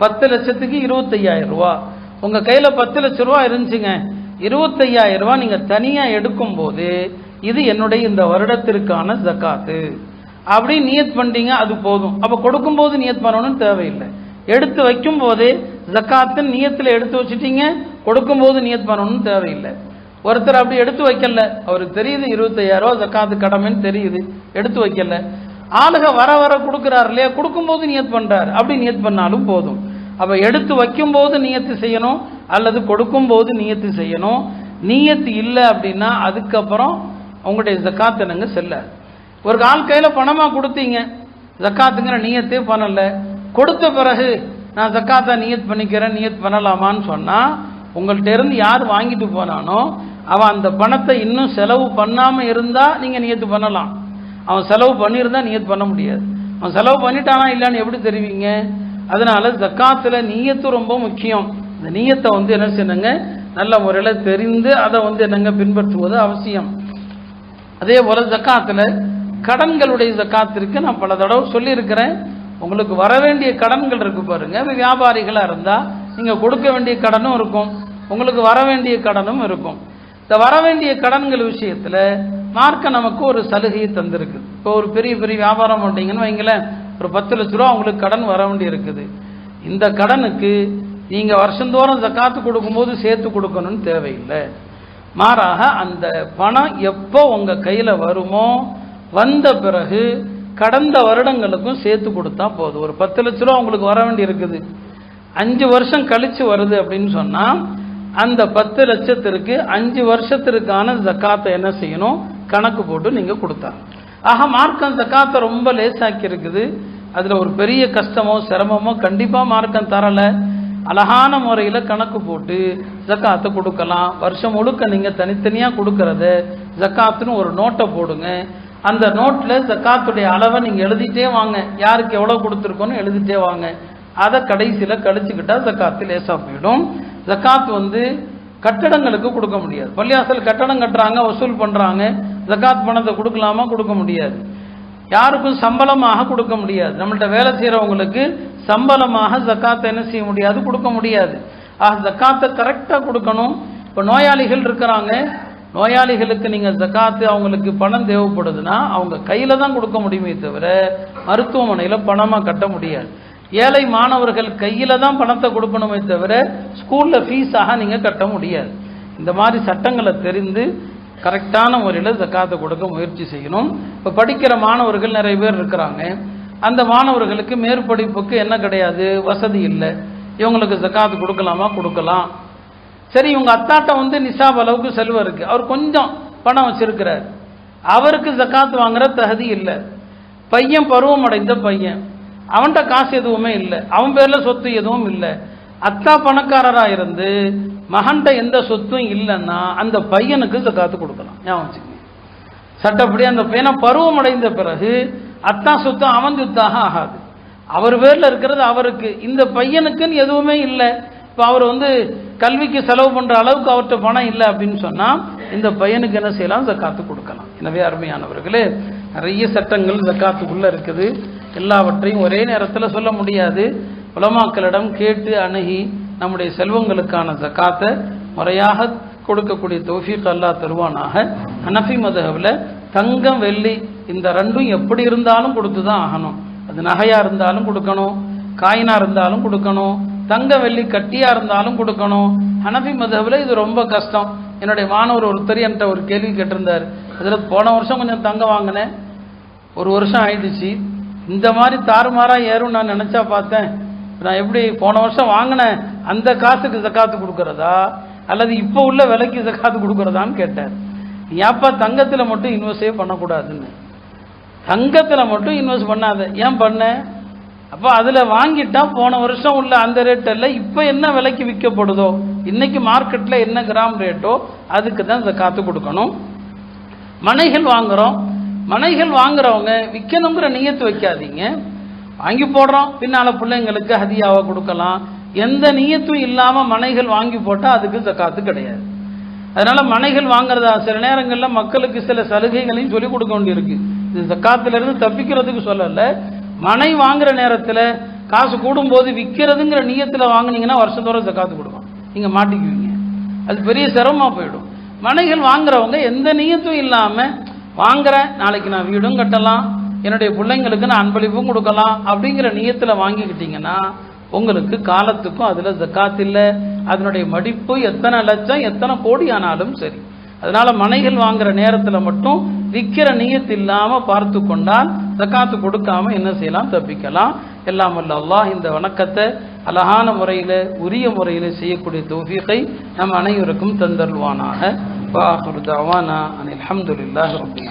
10 லட்சத்துக்கு 25000 ரூபா. உங்க கையில 10 லட்சம் ரூபா இருந்துச்சுங்க, 25000 ரூபா நீங்க தனியா எடுக்கும் போது இது என்னுடைய இந்த வருடத்திற்கான ஜக்காத்து அப்படி நியத் பண்ணிட்டீங்க, அது போதும். அப்ப கொடுக்கும் போது நியத் பண்ணணும்னு தேவையில்லை. எடுத்து வைக்கும் போதே ஜக்காத்து நியத்துல எடுத்து வச்சுட்டீங்க, கொடுக்கும் போது நியத் பண்ணணும்னு தேவையில்லை. ஒருத்தர் அப்படி எடுத்து வைக்கல, அவருக்கு தெரியுது 25000 ரூபா ஜக்காத்து கடமைன்னு தெரியுது, எடுத்து வைக்கல. ஆளுக வர வர கொடுக்குறாரு இல்லையா, கொடுக்கும்போது நியத் பண்றாரு, அப்படி நியத் பண்ணாலும் போதும். அப்ப எடுத்து வைக்கும் போது நியத்து செய்யணும் அல்லது கொடுக்கும் போது நியத்து செய்யணும். நியத்து இல்லை அப்படின்னா அதுக்கப்புறம் உங்களுடைய ஜக்காத் என்னங்க செல்ல. ஒரு ஆள் கையில பணமா கொடுத்தீங்க, ஜக்காத்துங்கிற நியத்தே பண்ணல, கொடுத்த பிறகு நான் ஜக்காத்தை நியத் பண்ணிக்கிறேன், நியத் பண்ணலாமான்னு சொன்னா உங்கள்கிட்ட இருந்து யார் வாங்கிட்டு போனானோ அவன் அந்த பணத்தை இன்னும் செலவு பண்ணாம இருந்தா நீங்க நியத்து பண்ணலாம். அவன் செலவு பண்ணியிருந்தா நியத் பண்ண முடியாது. அவன் செலவு பண்ணிட்டானா இல்லைன்னு எப்படி தெரிவிங்க? அதனால ஜக்காத்துல நியத்து ரொம்ப முக்கியம். இந்த நியத்தை என்ன செய்யணுங்க, நல்ல முறையில் தெரிந்து அதை என்னங்க பின்பற்றுவது அவசியம். அதே போல ஜக்காத்துல கடன்களுடைய ஜக்காத்திற்கு நான் பல தடவை சொல்லியிருக்கிறேன். உங்களுக்கு வர வேண்டிய கடன்கள் இருக்கு பாருங்க, வியாபாரிகளா இருந்தா நீங்க கொடுக்க வேண்டிய கடனும் இருக்கும், உங்களுக்கு வர வேண்டிய கடனும் இருக்கும். இந்த வர வேண்டிய கடன்கள் விஷயத்துல மார்க்க நமக்கு ஒரு சலுகையை தந்திருக்கு. இப்போ ஒரு பெரிய பெரிய வியாபாரம் பண்ணீங்கன்னு வைங்களேன், ஒரு 10 லட்ச ரூபா உங்களுக்கு கடன் வர வேண்டி இருக்குது. இந்த கடனுக்கு நீங்க வருஷந்தோறும் ஜக்காத்து கொடுக்கும்போது சேர்த்து கொடுக்கணும்னு தேவையில்லை. மாறாக அந்த பணம் எப்போ உங்க கையில வருமோ வந்த பிறகு கடந்த வருடங்களுக்கும் சேர்த்து கொடுத்தா போதும். ஒரு 10 லட்ச ரூபா உங்களுக்கு வர வேண்டி இருக்குது, 5 வருஷம் கழிச்சு வருது அப்படின்னு சொன்னா அந்த 10 லட்சத்திற்கு 5 வருஷத்திற்கான ஜக்காத்தை என்ன செய்யணும், கணக்கு போட்டு நீங்க கொடுத்தா. ஆக மார்க்கம் ஜக்காத்தை ரொம்ப லேசாக்கி இருக்குது. அதுல ஒரு பெரிய கஷ்டமோ சிரமமோ கண்டிப்பா மார்க்கம் தரல. அழகான முறையில கணக்கு போட்டு ஜக்காத்தை கொடுக்கலாம். வருஷம் முழுக்க நீங்க தனித்தனியா கொடுக்கறத ஜக்காத்துன்னு ஒரு நோட்டை போடுங்க. அந்த நோட்ல ஜக்காத்துடைய அளவை நீங்க எழுதிட்டே வாங்க, யாருக்கு எவ்வளவு கொடுத்துருக்கோன்னு எழுதிட்டே வாங்க. அதை கடைசியில கழிச்சுக்கிட்டா ஜக்காத்து லேசா போயிடும். ஜக்காத் கட்டடங்களுக்கு கொடுக்க முடியாது. பள்ளியாசல் கட்டடம் கட்டுறாங்க, வசூல் பண்றாங்க, ஜக்காத் பணத்தை கொடுக்கலாமா? கொடுக்க முடியாது. யாருக்கும் சம்பளமாக கொடுக்க முடியாது. நம்மள்ட்ட வேலை செய்யறவங்களுக்கு சம்பளமாக ஜக்காத்தை என்ன செய்ய முடியாது, கொடுக்க முடியாது. ஆக ஜக்காத்தை கரெக்டா கொடுக்கணும். இப்போ நோயாளிகள் இருக்கிறாங்க, நோயாளிகளுக்கு நீங்க ஜக்காத்து அவங்களுக்கு பணம் தேவைப்படுதுன்னா அவங்க கையில தான் கொடுக்க முடியுமே தவிர மருத்துவமனையில பணமா கட்ட முடியாது. ஏழை மாணவர்கள் கையில தான் பணத்தை கொடுக்கணுமே தவிர ஸ்கூல்ல ஃபீஸாக நீங்க கட்ட முடியாது. இந்த மாதிரி சட்டங்களை தெரிந்து கரெக்டான முறையில் ஜக்காத்தை கொடுக்க முயற்சி செய்யணும். இப்போ படிக்கிற மாணவர்கள் நிறைய பேர் இருக்கிறாங்க, அந்த மாணவர்களுக்கு மேற்படிப்புக்கு என்ன கிடையாது, வசதி இல்லை. இவங்களுக்கு ஜக்காத்து கொடுக்கலாமா? கொடுக்கலாம். சரி, இவங்க அத்தாட்ட நிசாப் அளவுக்கு செல்வம் இருக்கு, அவர் கொஞ்சம் பணம் வச்சிருக்கிறார், அவருக்கு ஜக்காத்து வாங்குற தகுதி இல்லை. பையன் பருவம் அடைந்த பையன், அவன்கிட்ட காசு எதுவுமே இல்லை, அவன் பேர்ல சொத்து எதுவும் இல்லை. அத்தா பணக்காரரா இருந்து மகன்கிட்ட எந்த சொத்தும் இல்லைன்னா அந்த பையனுக்கு ஜக்காத்து கொடுக்கலாம். ஞாபகம் வச்சுக்கோங்க. சட்டப்படி அந்த பையனை பருவம் அடைந்த பிறகு அத்தா சொத்து அவன் சொத்தாக ஆகாது, அவர் பேர்ல இருக்கிறது அவருக்கு. இந்த பையனுக்குன்னு எதுவுமே இல்லை, இப்போ அவர் கல்விக்கு செலவு பண்ற அளவுக்கு அவர்கிட்ட பணம் இல்லை அப்படின்னு சொன்னா இந்த பையனுக்கு என்ன செய்யலாம், ஜக்காத்து கொடுக்கலாம். எனவே அருமையானவர்களே, நிறைய சட்டங்கள் ஜக்காத்துக்குள்ள இருக்குது. எல்லாவற்றையும் ஒரே நேரத்தில் சொல்ல முடியாது. உலமாக்களிடம் கேட்டு அணுகி நம்முடைய செல்வங்களுக்கான ஜக்காத்தை முறையாக கொடுக்கக்கூடிய தௌஃபீக் அல்லாஹ் தருவானாக. ஹனஃபி மதுஹப்ல தங்கம் வெள்ளி இந்த ரெண்டும் எப்படி இருந்தாலும் கொடுத்து தான் ஆகணும். அது நகையா இருந்தாலும் கொடுக்கணும், காயினா இருந்தாலும் கொடுக்கணும், தங்க வெள்ளி கட்டியா இருந்தாலும் கொடுக்கணும். ஹனஃபி மதுஹப்ல இது ரொம்ப கஷ்டம். என்னுடைய மாணவர் ஒருத்தர் என்கிட்ட ஒரு கேள்வி கேட்டிருந்தார், அதில் போன வருஷம் கொஞ்சம் தங்கம் வாங்கினேன், 1 வருஷம் ஆயிடுச்சு, இந்த மாதிரி தாறுமாறா ஏறும் நான் நினைச்சா பார்த்தேன், நான் எப்படி போன வருஷம் வாங்கினேன் அந்த காசுக்கு ஜக்காத்து கொடுக்கறதா அல்லது இப்போ உள்ள விலைக்கு ஜக்காத்து கொடுக்கறதான்னு கேட்டார். ஏப்பா தங்கத்தில் மட்டும் இன்வெஸ்டே பண்ணக்கூடாதுன்னு, தங்கத்தில் மட்டும் இன்வெஸ்ட் பண்ணாத, ஏன் பண்ண? அப்போ அதில் வாங்கிட்டா போன வருஷம் உள்ள அந்த ரேட் இல்லை, இப்போ என்ன விலைக்கு விற்கப்படுதோ, இன்னைக்கு மார்க்கெட்டில் என்ன கிராம் ரேட்டோ அதுக்கு தான் ஜக்காத்து கொடுக்கணும். மனைகள் வாங்குறோம், மனைகள் வாங்குறவங்க விற்கணுங்கிற நியத்து வைக்காதீங்க. வாங்கி போடுறோம், பின்னால பிள்ளைங்களுக்கு ஹதியாவை கொடுக்கலாம், எந்த நியத்தும் இல்லாம மனைகள் வாங்கி போட்டா அதுக்கு ஜக்காத்து கிடையாது. அதனால மனைகள் வாங்குறதா சில நேரங்களில் மக்களுக்கு சில சலுகைகளையும் சொல்லிக் கொடுக்க வேண்டியிருக்கு. இது ஜக்காத்துல இருந்து தப்பிக்கிறதுக்கு சொல்லல. மனை வாங்குற நேரத்தில் காசு கூடும்போது விற்கிறதுங்கிற நியத்துல வாங்கினீங்கன்னா வருஷத்தோட ஜக்காத்து கொடுக்கும், நீங்க மாட்டிக்குவீங்க, அது பெரிய சிரமமா போயிடும். மனைகள் வாங்குறவங்க எந்த நியத்தும் இல்லாம வாங்குறேன், நாளைக்கு நான் வீடும் கட்டலாம், என்னுடைய பிள்ளைங்களுக்கு நான் அன்பளிப்பும் கொடுக்கலாம் அப்படிங்கிற நியத்துல வாங்கிக்கிட்டீங்கன்னா உங்களுக்கு காலத்துக்கும் அதுல ஜக்காத் இல்லை. அதனுடைய மதிப்பு எத்தனை லட்சம் எத்தனை கோடி ஆனாலும் சரி. அதனால மனைகள் வாங்குற நேரத்துல மட்டும் விற்கிற நியத்து இல்லாம பார்த்து கொண்டால் ஜகாத்து கொடுக்காம என்ன செய்யலாம், தப்பிக்கலாம். எல்லாம் வல்ல அல்லாஹ் இந்த வணக்கத்தை அழகான முறையில் உரிய முறையில் செய்யக்கூடிய தௌஃபீகை நம் அனைவருக்கும் தந்தருள்வானாக. வஆகிரு தஅவானா அனில் ஹம்துலில்லாஹி ரப்பில் ஆலமீன்.